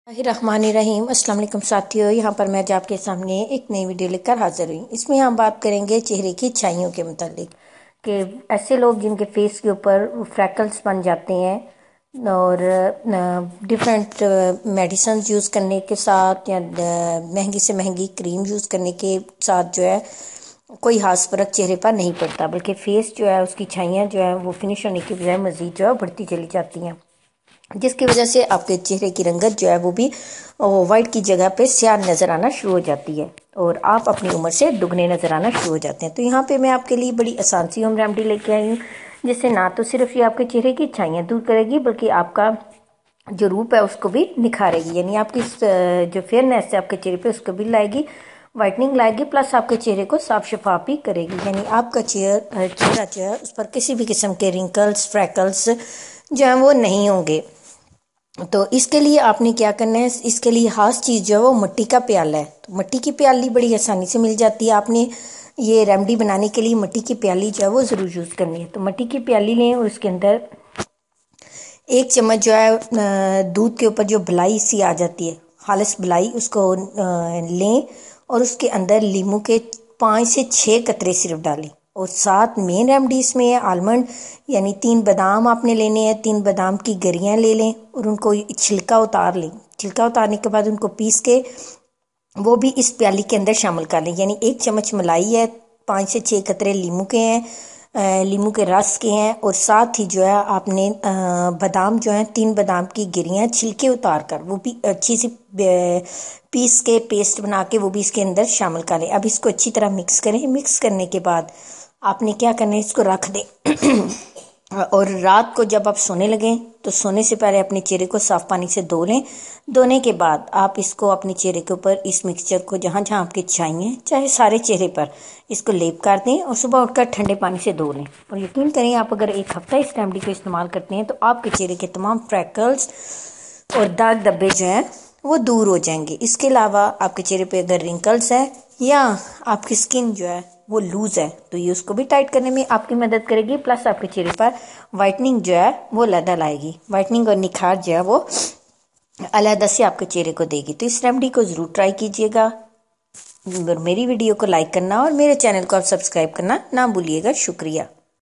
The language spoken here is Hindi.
रहीम अस्सलाम वालेकुम साथियों, यहाँ पर मैं आज आपके सामने एक नई वीडियो लेकर हाजिर हुई। इसमें हम बात करेंगे चेहरे की छाइयों के मुतालिक कि ऐसे लोग जिनके फेस के ऊपर फ्रैकल्स बन जाते हैं और डिफरेंट मेडिसिन यूज़ करने के साथ या महंगी से महंगी क्रीम यूज़ करने के साथ जो है कोई खास फर्क चेहरे पर नहीं पड़ता, बल्कि फेस जो है उसकी छाइयाँ जो है वो फिनिश होने की बजाय मज़ीद जो है बढ़ती चली जाती हैं, जिसकी वजह से आपके चेहरे की रंगत जो है वो भी वाइट की जगह पे स्याह नज़र आना शुरू हो जाती है और आप अपनी उम्र से दुगने नज़र आना शुरू हो जाते हैं। तो यहाँ पे मैं आपके लिए बड़ी आसान सी होम रेमेडी लेके आई हूँ, जिससे ना तो सिर्फ ये आपके चेहरे की छाइयाँ दूर करेगी बल्कि आपका जो रूप है उसको भी निखारेगी, यानी आपकी जो फेयरनेस है आपके चेहरे पे उसको भी लाएगी, वाइटनिंग लाएगी, प्लस आपके चेहरे को साफ शफाफ भी करेगी। यानी आपका चेहरा जो है उस पर किसी भी किस्म के रिंकल्स फ्रैकल्स जो है वो नहीं होंगे। तो इसके लिए आपने क्या करना है, इसके लिए खास चीज़ जो है वो मिट्टी का प्याला है। तो मिट्टी की प्याली बड़ी आसानी से मिल जाती है। आपने ये रेमेडी बनाने के लिए मिट्टी की प्याली जो है वो ज़रूर यूज़ करनी है। तो मिट्टी की प्याली लें और उसके अंदर 1 चम्मच जो है दूध के ऊपर जो बलाई सी आ जाती है, खालिस बलाई, उसको लें और उसके अंदर लीमू के 5 से 6 कतरे सिर्फ डालें। और साथ मेन रेमडी इसमें है आलमंड, यानी 3 बादाम आपने लेने हैं। 3 बादाम की गरियां ले लें और उनको छिलका उतार लें। छिलका उतारने के बाद उनको पीस के वो भी इस प्याली के अंदर शामिल कर लें। यानी 1 चम्मच मलाई है, 5 से 6 कतरे लीमू के हैं, लीमू के रस के हैं, और साथ ही जो है आपने बादाम जो है 3 बादाम की गिरियाँ छिलके उतार कर वो भी अच्छी सी पीस के पेस्ट बना के वो भी इसके अंदर शामिल करें। अब इसको अच्छी तरह मिक्स करें। मिक्स करने के बाद आपने क्या करना है, इसको रख दें और रात को जब आप सोने लगें तो सोने से पहले अपने चेहरे को साफ पानी से धो लें। धोने के बाद आप इसको अपने चेहरे के ऊपर इस मिक्सचर को जहाँ जहाँ आपकी छाइयाँ चाहे सारे चेहरे पर इसको लेप कर दें और सुबह उठकर ठंडे पानी से धो लें। और यकीन करें, आप अगर 1 हफ्ता इस रेमेडी को इस्तेमाल करते हैं तो आपके चेहरे के तमाम फ्रैकल्स और दाग धब्बे जो हैं वो दूर हो जाएंगे। इसके अलावा आपके चेहरे पे अगर रिंकल्स है या आपकी स्किन जो है वो लूज है तो ये उसको भी टाइट करने में आपकी मदद करेगी, प्लस आपके चेहरे पर वाइटनिंग जो है वो अलग लाएगी। वाइटनिंग और निखार जो है वो अलग से आपके चेहरे को देगी। तो इस रेमेडी को ज़रूर ट्राई कीजिएगा और मेरी वीडियो को लाइक करना और मेरे चैनल को आप सब्सक्राइब करना ना भूलिएगा। शुक्रिया।